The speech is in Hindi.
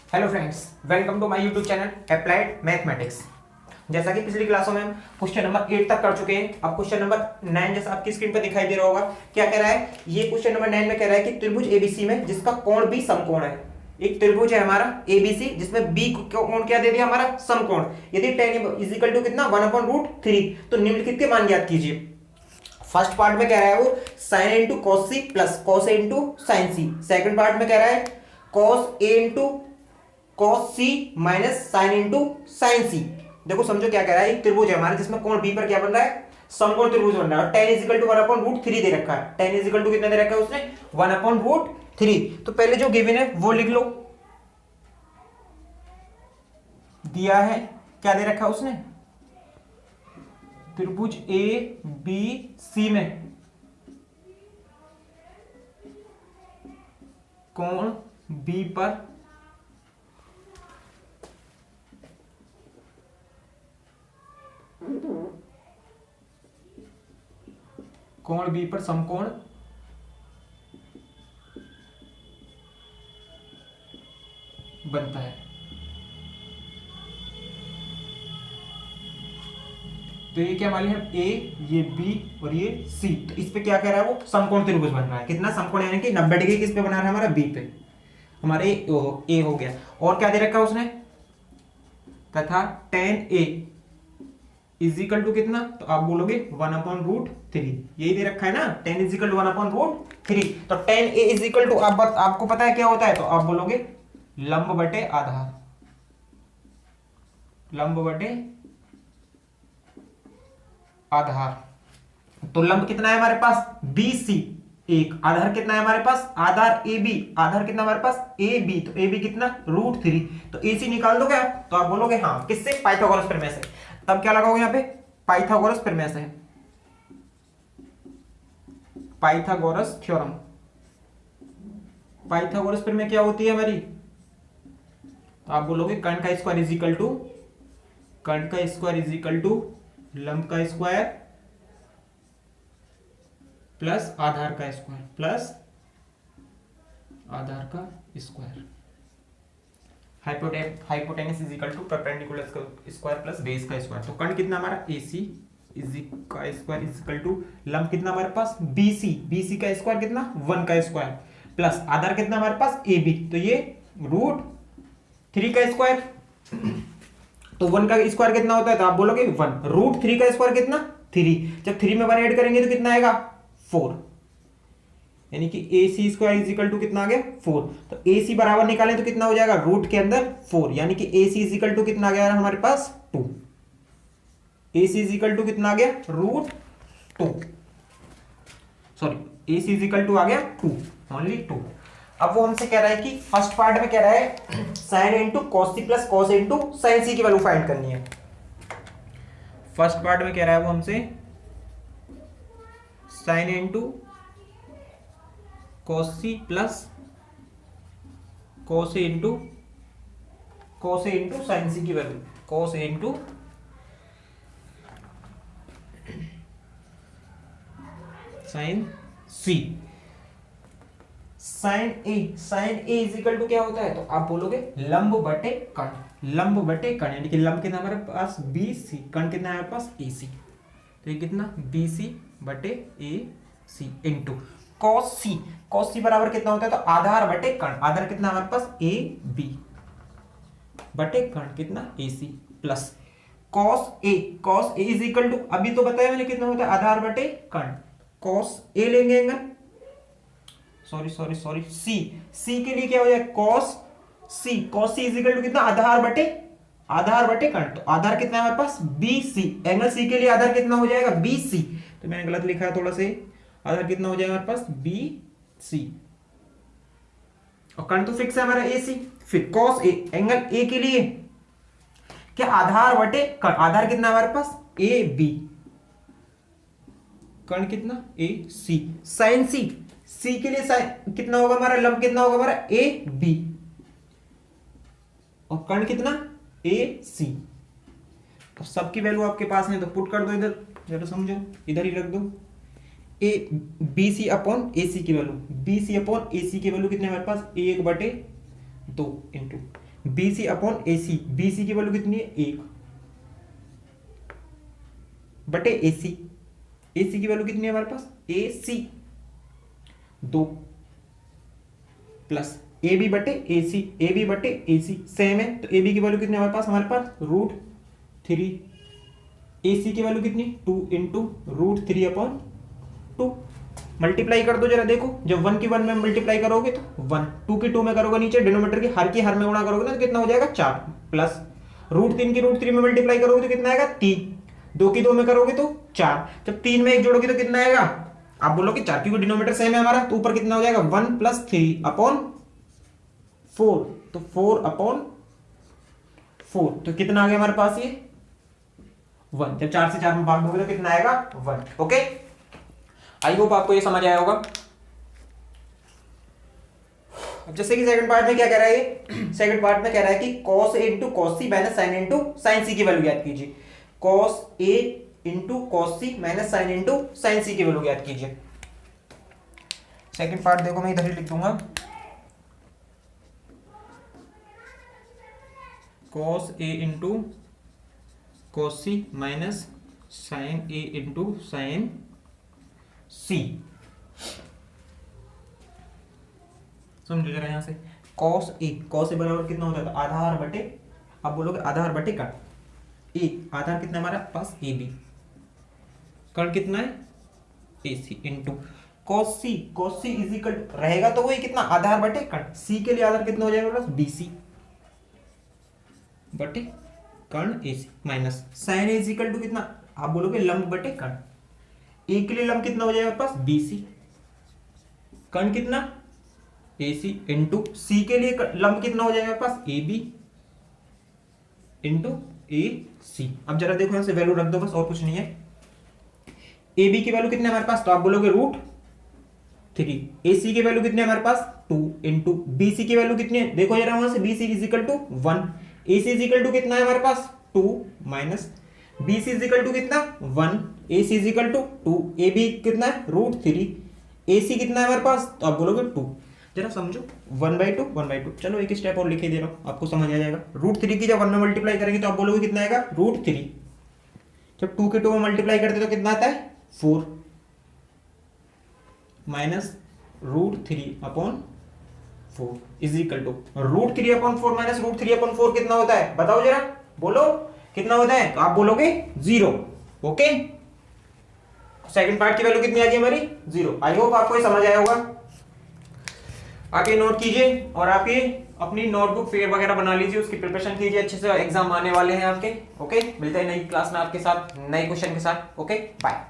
Hello friends, welcome to my YouTube channel applied mathematics. जैसा कि पिछली क्लासों में हम क्वेश्चन नंबर 8 तक कर चुके हैं। अब क्वेश्चन नंबर 9 जैसा आपकी स्क्रीन पर दिखाई दे रहा होगा, क्या कह रहा है ये क्वेश्चन नंबर 9 में कह रहा है कि त्रिभुज एबीसी में जिसका कोण भी समकोण है। एक त्रिभुज है हमारा एबीसी जिसमें बी कोण क्या दे दिया हमारा समकोण। यदि tan इज इक्वल टू कितना 1/√3 तो निम्नलिखित के मान ज्ञात कीजिए। फर्स्ट पार्ट में कह रहा है वो sin into cos C plus cos A into sine C. Second part में कह रहा है cos A into cos C minus sine into sine C. देखो समझो क्या कह रहा है, एक त्रिभुज है हमारा जिसमें कोण बी पर क्या बन रहा है, समकोण त्रिभुज बन रहा है। tan इज इक्वल टू 1/√3 दे रखा है। tan इज इक्वल टू कितना दे रखा है उसने 1/√3। तो पहले जो गिवन है वो लिख लो। दिया है क्या दे रखा है उसने, त्रिभुज ए बी सी में कोण बी पर समकोण बनता है। तो ये क्या मान लिया हम, ए ये बी और ये सी। तो इस पे क्या कह रहा है वो, समकोण त्रिभुज बन रहा है। कितना समकोण, यानी कि 90 डिग्री किस पे बना रहा है हमारा, बी पे। हमारे ए हो गया। और क्या दे रखा है उसने, तथा tan A is equal to कितना, तो आप बोलोगे 1/√3। यही दे रखा है ना, tan इज इक्वल टू 1/√3। तो tan A is equal to आपको पता है क्या होता है, तो आप बोलोगे लंब बटे आधार। लंब बटे आधार। तो लंब कितना है हमारे पास, बी सी एक। आधार कितना है हमारे पास, आधार ए बी। आधार कितना हमारे पास, ए बी। तो ए बी कितना √3। तो ए सी निकाल दो क्या, तो आप बोलोगे हाँ, किससे, पाइथागोरस प्रमेय से। तब क्या लगाओगे यहाँ पे, पाइथागोरस प्रमेय से, पाइथागोरस थ्योरम। पाइथागोरस प्रमेय क्या होती है हमारी, तो आप बोलोगे कर्ण का स्क्वायर इज इक्वल टू, कर्ण का स्क्वायर इज इक्वल टू लंब का स्क्वायर प्लस आधार का स्क्वायर प्लस आधार का square. Hypotenuse is equal to perpendicular square plus base का स्क्वायर। तो कर्ण कितना हमारा AC का स्क्वायर इज इक्वल टू लंब कितना हमारे पास BC का स्क्वायर कितना 1 का स्क्वायर प्लस आधार कितना हमारे पास AB। तो ये √3 का स्क्वायर। तो 1 का स्क्वायर कितना होता है, तो आप बोलोगे 1। √3 का स्क्वायर कितना 3। जब 3 में 1 ऐड करेंगे तो कितना आएगा 4। यानी कि AC square is equal to कितना आ गया 4। तो AC बराबर निकालें तो कितना हो जाएगा, रूट के अंदर 4। यानी कि AC इज इक्वल टू कितना आ गया हमारे पास 2। AC इज इक्वल टू कितना आ गया √2। Sorry, AC is equal to आ गया 2, ओनली 2। अब वो हमसे कह रहा है कि फर्स्ट पार्ट में कह रहा है sine into cos C plus cos into sine C की वैल्यू फाइंड करनी है। फर्स्ट पार्ट में कह रहा है वो हमसे sine into cos C plus cos A into sine C की value, cos A into sine C. Sine A is equal to क्या होता है, तो आप बोलोगे लंब बटे कर्ण। लंब बटे कर्ण यानी कि लंब कितना हमारे पास BC, कर्ण कितना है हमारे पास AC। तो ये कितना BC बटे AC इंटू कॉस सी बराबर कितना होता है, तो आधार बटे कर्ण। आधार कितना हमारे पास AB बटे कर्ण कितना AC plus cos A is equal to, अभी तो बताया मैंने कितना होता है, आधार बटे कर्ण। कॉस ए लेंगे एंगल, सॉरी सी के लिए क्या हो जाएगा cos C is equal to कितना, आधार बटे कर्ण। तो आधार कितना है हमारे पास BC। एंगल C के लिए आधार कितना हो जाएगा BC। तो मैंने गलत लिखा है थोड़ा से, आधार कितना हो जाएगा हमारे पास BC। और कर्ण तो फिक्स है हमारा AC। फिर कॉस ए, एंगल A के लिए क्या, आधार बटे कर्ण। आधार कितना हमारे पास AB, कर्ण कितना AC। साइन सी के लिए साइन कितना होगा हमारा, लंब कितना होगा हमारा AB और कर्ण कितना AC। तो सबकी वैल्यू आपके पास है, तो पुट कर दो इधर, जरा समझो, इधर ही रख दो। BC अपॉन AC की वैल्यू, BC अपॉन AC की वैल्यू कितने हमारे पास 1/2 into BC upon AC, BC की वैल्यू कितनी है 1 बटे AC, AC की वैल्यू कितनी है हमारे पास AC 2 प्लस AB बटे AC, AB बटे AC सेम है, तो AB की वैल्यू कितनी है हमारे पास √3, AC की वैल्यू कितनी 2 इंटू √3 अपॉन 2। मल्टीप्लाई कर दो जरा, देखो जब 1 की 1 में मल्टीप्लाई करोगे तो 1, 2 की 2 में करोगे नीचे डिनोमिनेटर की हर में गुणा करोगे ना तो कितना हो जाएगा 4 प्लस √3 की √3 में मल्टीप्लाई करोगे तो कितना आएगा 3, 2 की 2 में करोगे तो 4, जब 3 में 1 जोड़ोगे तो कितना आएगा, आप बोलोगे 4 क्योंकि डिनोमिनेटर सेम है हमारा, तो ऊपर कितना हो जाएगा 1 + 3 अपॉन 4, तो 4 अपॉन 4, तो कितना आ गया हमारे पास ये 1, जब 4 से 4 में भाग दोगे तो कितना आएगा 1। ओके, आई होप आपको ये समझ आया होगा। अब जैसे कि सेकंड पार्ट में क्या कह रहा है, सेकंड पार्ट में कह रहा है कि cos A into cos C minus sine into sine C की वैल्यू याद कीजिए, cos A into cos C minus sine into sine C की वैल्यू याद कीजिए। सेकंड पार्ट देखो मैं इधर ही लिख दूंगा, cos A into cos C minus sine A into sine C, समझो जरा यहां से cos A बराबर कितना होता है आधार बटे, अब बोलोगे आधार बटे कण, A आधार कितना हमारा पास AB, कण कितना है AC into cos C is equal रहेगा तो वही कितना आधार बटे कण, C के लिए आधार कितना हो जाएगा प्लस BC बटे कण AC minus sine is equal to कितना, आप बोलोगे लंब बटे कण, A के लिए लंब कितना हो जाएगा पास BC, कण कितना AC इंटू C के लिए लंब कितना हो जाएगा पास AB इंटू AC। अब जरा देखो यहां से वैल्यू रख दो बस, और कुछ नहीं है। AB की वैल्यू कितनी है हमारे पास, तो आप बोलोगे √3, AC की वैल्यू कितनी है हमारे पास 2 इंटू BC की वैल्यू कितनी है, देखो जरा वहां से BC is equal to 1, AC is equal to कितना है हमारे पास 2 minus BC is equal to कितना 1, AC is equal to 2, AB कितना है √3, AC कितना है हमारे पास, तो आप बोलोगे 2, जरा समझो 1/2 1/2। चलो एक स्टेप और लिख ही दे रहा हूं आपको समझ आ जाएगा। √3 की जब 1 में मल्टीप्लाई करेंगे तो आप बोलोगे कितना आएगा √3, जब 2 के 2 में मल्टीप्लाई करते तो कितना आता है 4 minus √3 upon 4 is equal to √3 upon 4 minus √3 upon 4 कितना होता है बताओ जरा, बोलो कितना होता है, तो आप बोलोगे 0। ओके, सेकंड पार्ट की वैल्यू कितनी आ गई हमारी 0। आई होप आपको ये समझ आया होगा। आप ये नोट कीजिए और आप ये अपनी नोटबुक फेयर वगैरह बना लीजिए, उसकी प्रिपरेशन कीजिए अच्छे से, एग्जाम आने वाले हैं आपके। ओके, मिलते हैं नई क्लास में आपके साथ नए क्वेश्चन के साथ। Okay, bye.